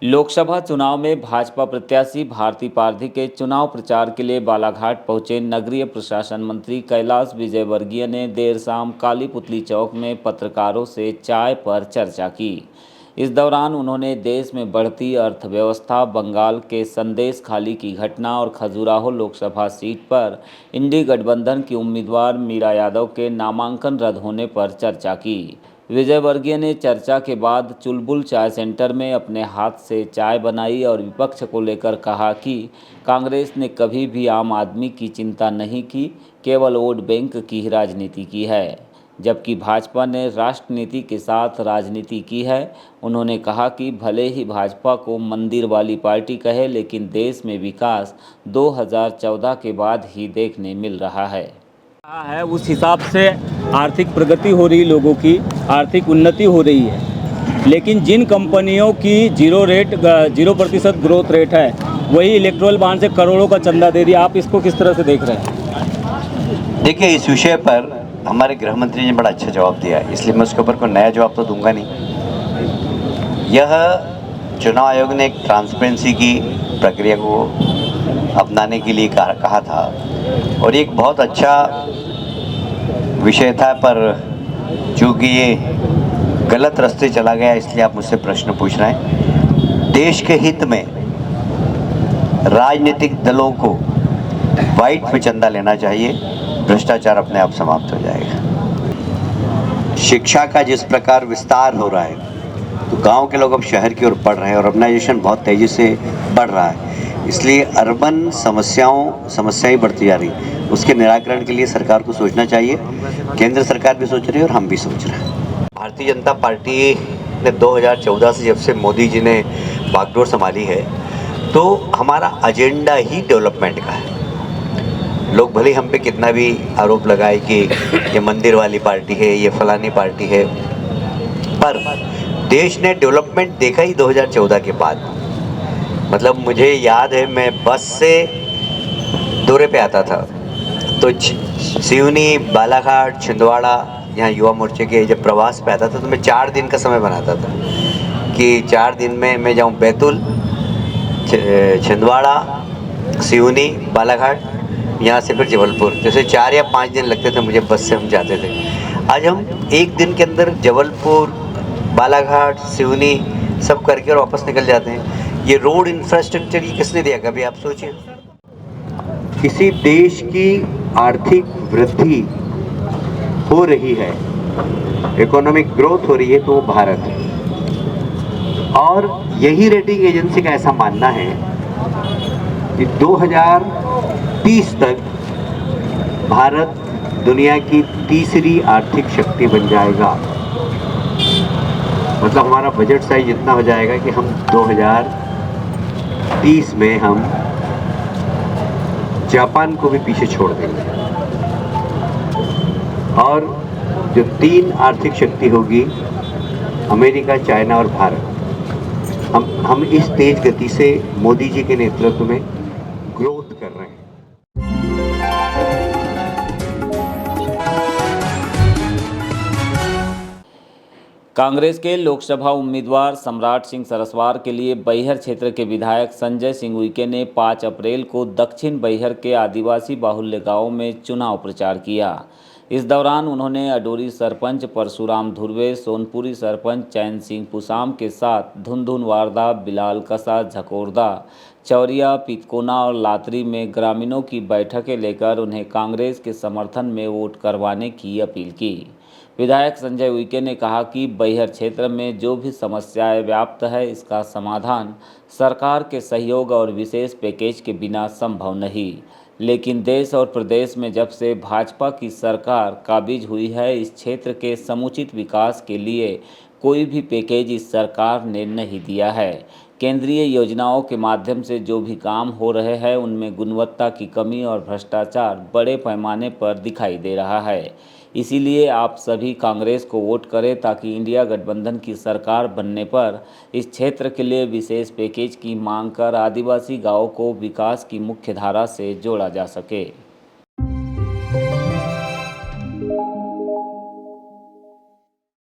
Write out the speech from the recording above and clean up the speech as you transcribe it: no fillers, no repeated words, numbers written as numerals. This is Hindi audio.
लोकसभा चुनाव में भाजपा प्रत्याशी भारती पारधी के चुनाव प्रचार के लिए बालाघाट पहुंचे नगरीय प्रशासन मंत्री कैलाश विजयवर्गीय ने देर शाम काली पुतली चौक में पत्रकारों से चाय पर चर्चा की। इस दौरान उन्होंने देश में बढ़ती अर्थव्यवस्था, बंगाल के संदेश खाली की घटना और खजुराहो लोकसभा सीट पर इंडी गठबंधन की उम्मीदवार मीरा यादव के नामांकन रद्द होने पर चर्चा की। विजयवर्गीय ने चर्चा के बाद चुलबुल चाय सेंटर में अपने हाथ से चाय बनाई और विपक्ष को लेकर कहा कि कांग्रेस ने कभी भी आम आदमी की चिंता नहीं की, केवल वोट बैंक की ही राजनीति की है, जबकि भाजपा ने राष्ट्र नीति के साथ राजनीति की है। उन्होंने कहा कि भले ही भाजपा को मंदिर वाली पार्टी कहे, लेकिन देश में विकास 2014 के बाद ही देखने मिल रहा है। उस हिसाब से आर्थिक प्रगति हो रही, लोगों की आर्थिक उन्नति हो रही है, लेकिन जिन कंपनियों की 0% ग्रोथ रेट है, वही इलेक्ट्रल बॉन्ड से करोड़ों का चंदा दे रही है। आप इसको किस तरह से देख रहे हैं? देखिए, इस विषय पर हमारे गृह मंत्री ने बड़ा अच्छा जवाब दिया, इसलिए मैं उसके ऊपर कोई नया जवाब तो दूंगा नहीं। यह चुनाव आयोग ने एक ट्रांसपेरेंसी की प्रक्रिया को अपनाने के लिए कहा था और एक बहुत अच्छा विषय था, पर चूँकि ये गलत रास्ते चला गया, इसलिए आप मुझसे प्रश्न पूछ रहे हैं। देश के हित में राजनीतिक दलों को वाइट में चंदा लेना चाहिए, भ्रष्टाचार अपने आप समाप्त हो जाएगा। शिक्षा का जिस प्रकार विस्तार हो रहा है, तो गांव के लोग अब शहर की ओर बढ़ रहे हैं और अर्बनाइजेशन बहुत तेज़ी से बढ़ रहा है, इसलिए अर्बन समस्याएं बढ़ती जा रही। उसके निराकरण के लिए सरकार को सोचना चाहिए। केंद्र सरकार भी सोच रही है और हम भी सोच रहे हैं। भारतीय जनता पार्टी ने 2014 से, जब से मोदी जी ने बागडोर संभाली है, तो हमारा एजेंडा ही डेवलपमेंट का है। लोग भले हम पे कितना भी आरोप लगाए कि ये मंदिर वाली पार्टी है, ये फलानी पार्टी है, पर देश ने डेवलपमेंट देखा ही 2014 के बाद। मतलब मुझे याद है, मैं बस से दौरे पे आता था तो सिवनी, बालाघाट, छिंदवाड़ा, यहाँ युवा मोर्चे के जब प्रवास पे आता था तो मैं 4 दिन का समय बनाता था कि 4 दिन में मैं जाऊँ बैतूल, छिंदवाड़ा, सिवनी, बालाघाट, यहाँ से फिर जबलपुर। जैसे 4 या 5 दिन लगते थे मुझे, बस से हम जाते थे। आज हम 1 दिन के अंदर जबलपुर, बालाघाट, सिवनी सब करके और वापस निकल जाते हैं। ये रोड इंफ्रास्ट्रक्चर ये किसने दिया, कभी आप सोचिए। किसी देश की आर्थिक वृद्धि हो रही है, इकोनॉमिक ग्रोथ हो रही है, तो वो भारत है। और यही रेटिंग एजेंसी का ऐसा मानना है कि 2030 तक भारत दुनिया की तीसरी आर्थिक शक्ति बन जाएगा। मतलब हमारा बजट साइज इतना हो जाएगा कि हम 2030 में हम जापान को भी पीछे छोड़ देंगे। और जो 3 आर्थिक शक्ति होगी, अमेरिका, चाइना और भारत, हम इस तेज गति से मोदी जी के नेतृत्व में ग्रोथ कर रहे हैं। कांग्रेस के लोकसभा उम्मीदवार सम्राट सिंह सरस्वार के लिए बैहर क्षेत्र के विधायक संजय सिंह उइके ने 5 अप्रैल को दक्षिण बैहर के आदिवासी बाहुल्य गांव में चुनाव प्रचार किया। इस दौरान उन्होंने अडोरी सरपंच परशुराम धुर्वे, सोनपुरी सरपंच चैन सिंह पुसाम के साथ धुनधुन वारदा, बिलाल कसा, झकोरदा, चौरिया, पितकोना और लातरी में ग्रामीणों की बैठकें लेकर उन्हें कांग्रेस के समर्थन में वोट करवाने की अपील की। विधायक संजय उइके ने कहा कि बैहर क्षेत्र में जो भी समस्याएं व्याप्त है, इसका समाधान सरकार के सहयोग और विशेष पैकेज के बिना संभव नहीं। लेकिन देश और प्रदेश में जब से भाजपा की सरकार काबिज हुई है, इस क्षेत्र के समुचित विकास के लिए कोई भी पैकेज इस सरकार ने नहीं दिया है। केंद्रीय योजनाओं के माध्यम से जो भी काम हो रहे हैं, उनमें गुणवत्ता की कमी और भ्रष्टाचार बड़े पैमाने पर दिखाई दे रहा है। इसीलिए आप सभी कांग्रेस को वोट करें, ताकि इंडिया गठबंधन की सरकार बनने पर इस क्षेत्र के लिए विशेष पैकेज की मांग कर आदिवासी गांवों को विकास की मुख्य धारा से जोड़ा जा सके।